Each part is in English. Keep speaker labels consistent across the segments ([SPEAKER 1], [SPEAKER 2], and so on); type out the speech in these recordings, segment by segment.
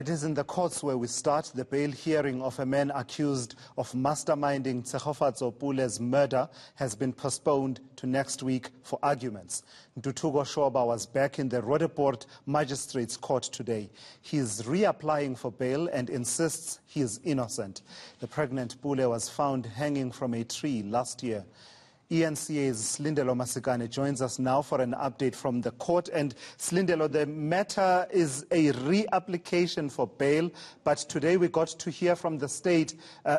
[SPEAKER 1] It is in the courts where we start. The bail hearing of a man accused of masterminding Tshegofatso Pule's murder has been postponed to next week for arguments. Ntuthuko was back in the Roodepoort Magistrates Court today. He is reapplying for bail and insists he is innocent. The pregnant Pule was found hanging from a tree last year. eNCA's Silindelo Masikane joins us now for an update from the court. And Silindelo, the matter is a reapplication for bail, but today we got to hear from the state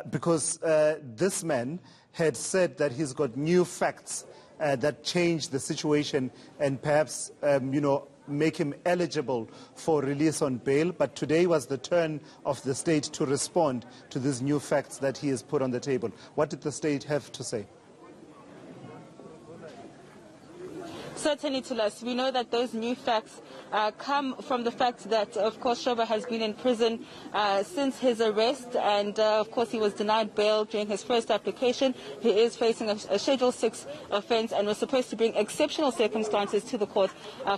[SPEAKER 1] because this man had said that he's got new facts that change the situation and perhaps, make him eligible for release on bail. But today was the turn of the state to respond to these new facts that he has put on the table. What did the state have to say?
[SPEAKER 2] Certainly, Thulasizwe, we know that those new facts come from the fact that, of course, Shoba has been in prison since his arrest, and, of course, he was denied bail during his first application. He is facing a Schedule 6 offence and was supposed to bring exceptional circumstances to the court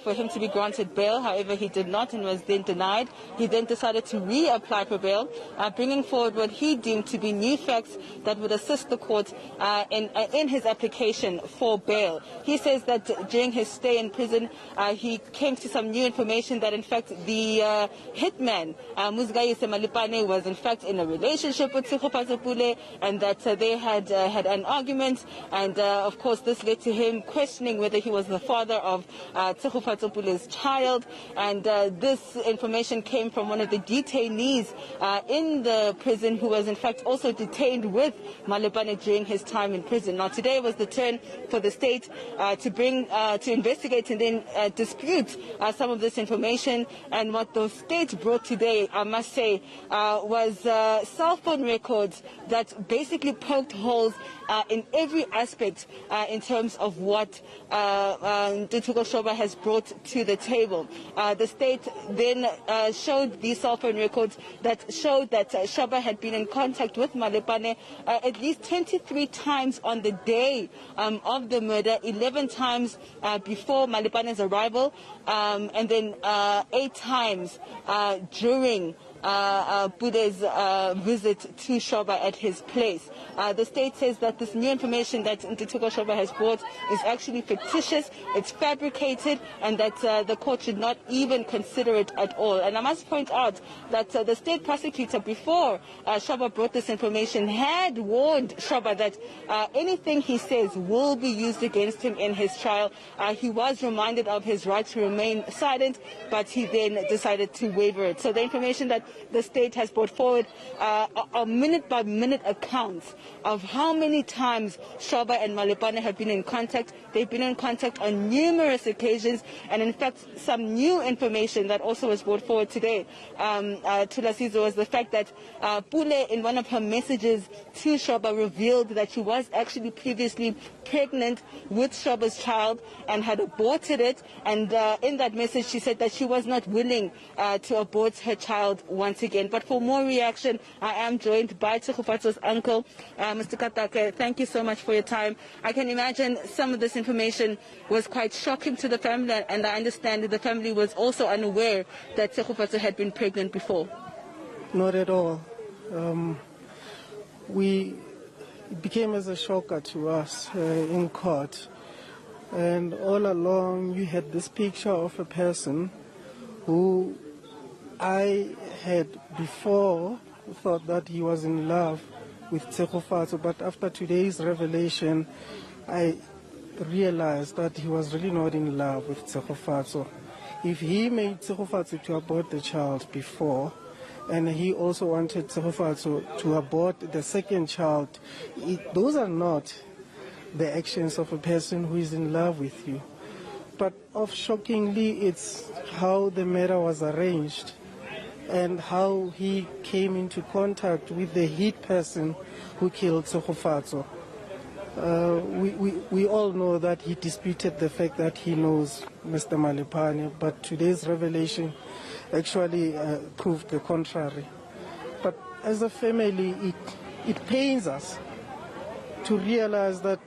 [SPEAKER 2] for him to be granted bail. However, he did not and was then denied. He then decided to reapply for bail, bringing forward what he deemed to be new facts that would assist the court in his application for bail. He says that during his stay in prison, he came to some new information that, in fact, the hitman, Tshegofatso Pule, was, in fact, in a relationship with Tshegofatso Pule, and that they had an argument. And, of course, this led to him questioning whether he was the father of Tshegofatso Pule's child. And this information came from one of the detainees in the prison, who was, in fact, also detained with Malebane during his time in prison. Now, today was the turn for the state to investigate and then dispute some of this information. And what the state brought today, I must say, was cell phone records that basically poked holes in every aspect in terms of what Shoba has brought to the table. The state then showed these cell phone records that showed that Shoba had been in contact with Malebane at least 23 times on the day of the murder, 11 times before Malebane's arrival, and then 8 times during Pule's visit to Shoba at his place. The state says that this new information that Shoba has brought is actually fictitious, it's fabricated, and that the court should not even consider it at all. And I must point out that the state prosecutor, before Shoba brought this information, had warned Shoba that anything he says will be used against him in his trial. He was reminded of his right to remain silent, but he then decided to waiver it. So the information that the state has brought forward are minute-by-minute accounts of how many times Shoba and Malebane have been in contact. They've been in contact on numerous occasions, and in fact, some new information that also was brought forward today, Thulasizwe, was the fact that Pule, in one of her messages to Shoba, revealed that she was actually previously pregnant with Shoba's child and had aborted it. And in that message, she said that she was not willing to abort her child once again. But for more reaction, I am joined by Tshegofatso's uncle, Mr. Katake. Thank you so much for your time. I can imagine some of this information was quite shocking to the family, and I understand that the family was also unaware that Tshegofatso had been pregnant before.
[SPEAKER 3] Not at all. It became as a shocker to us in court. And all along you had this picture of a person who I had before thought that he was in love with Tshegofatso, but after today's revelation, I realized that he was really not in love with Tshegofatso. If he made Tshegofatso to abort the child before, and he also wanted Tshegofatso to abort the second child, those are not the actions of a person who is in love with you. But shockingly, it's how the matter was arranged and how he came into contact with the hit person who killed Tshegofatso. We all know that he disputed the fact that he knows Mr. Malebane, but today's revelation actually proved the contrary. But as a family, it pains us to realize that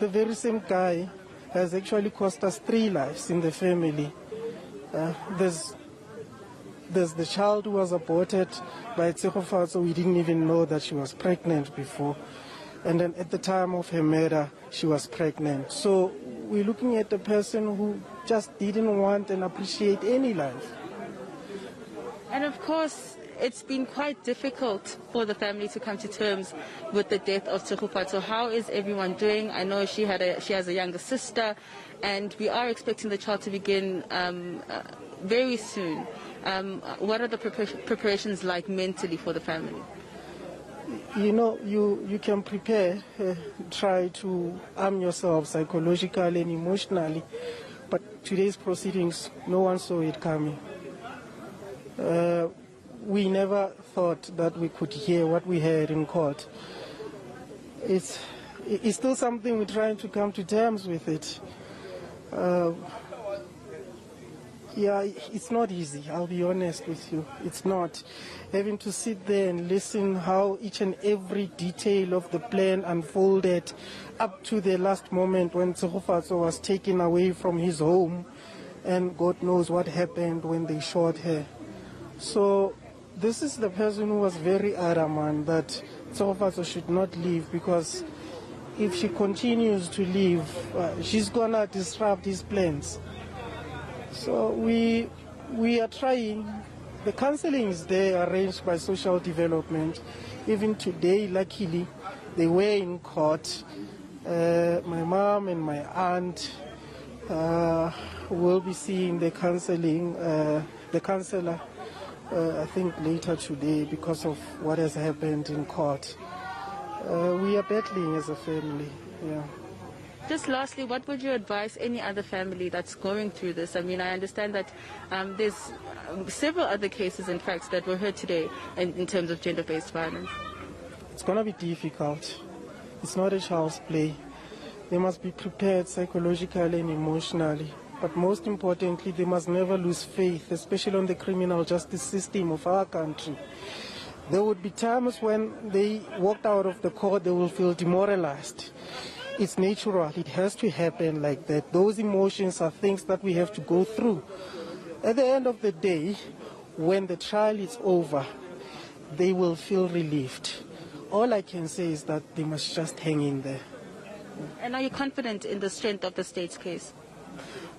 [SPEAKER 3] the very same guy has actually cost us 3 lives in the family. There's there's the child who was aborted by Tshegofatso. We didn't even know that she was pregnant before. And then at the time of her murder, she was pregnant. So we're looking at a person who just didn't want and appreciate any life.
[SPEAKER 2] And of course, it's been quite difficult for the family to come to terms with the death of Tshegofatso. How is everyone doing? I know she has a younger sister, and we are expecting the child to begin very soon. What are the preparations like mentally for the family?
[SPEAKER 3] You know, you can prepare, try to arm yourself psychologically and emotionally, but today's proceedings, no one saw it coming. We never thought that we could hear what we heard in court. It's still something we're trying to come to terms with it. Yeah, it's not easy, I'll be honest with you. It's not. Having to sit there and listen how each and every detail of the plan unfolded up to the last moment when Tshegofatso was taken away from his home, and God knows what happened when they shot her. So this is the person who was very adamant that Tshegofatso should not leave, because if she continues to leave, she's gonna disrupt his plans. So we are trying. The counseling is there, arranged by social development. Even today, luckily, they were in court. My mom and my aunt will be seeing the counselor, I think later today, because of what has happened in court. We are battling as a family, yeah.
[SPEAKER 2] Just lastly, what would you advise any other family that's going through this? I mean, I understand that there's several other cases, in fact, that were heard today in terms of gender-based violence.
[SPEAKER 3] It's going to be difficult. It's not a child's play. They must be prepared psychologically and emotionally. But most importantly, they must never lose faith, especially on the criminal justice system of our country. There would be times when they walked out of the court, they will feel demoralized. It's natural. It has to happen like that. Those emotions are things that we have to go through. At the end of the day, when the trial is over, they will feel relieved. All I can say is that they must just hang in there.
[SPEAKER 2] And are you confident in the strength of the state's case?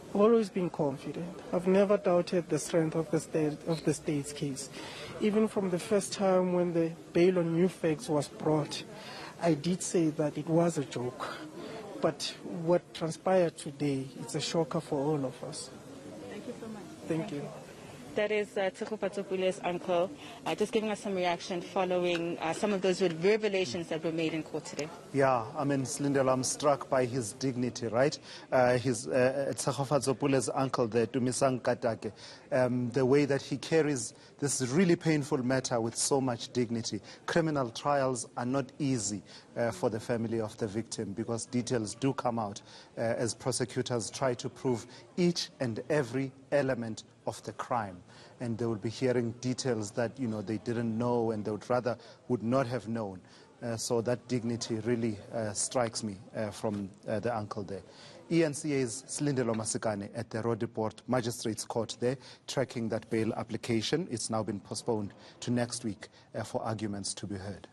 [SPEAKER 3] I've always been confident. I've never doubted the strength of the state's case. Even from the first time when the bail on new facts was brought, I did say that it was a joke. But what transpired today, it's a shocker for all of us.
[SPEAKER 2] Thank you so much.
[SPEAKER 3] Thank you.
[SPEAKER 2] That is Tshegofatso Pule's uncle, just giving us some reaction following some of those revelations that were made in court today.
[SPEAKER 1] Yeah, I mean, Silindelo, I'm struck by his dignity, right? Tshegofatso Pule's uncle, the Tumisang Katake, the way that he carries this really painful matter with so much dignity. Criminal trials are not easy for the family of the victim, because details do come out as prosecutors try to prove each and every element of the crime, and they will be hearing details that they didn't know and they would not have known. So that dignity really strikes me from the uncle there. eNCA's Silindelo Masikane at the Roodepoort Magistrates Court there, tracking that bail application. It's now been postponed to next week for arguments to be heard.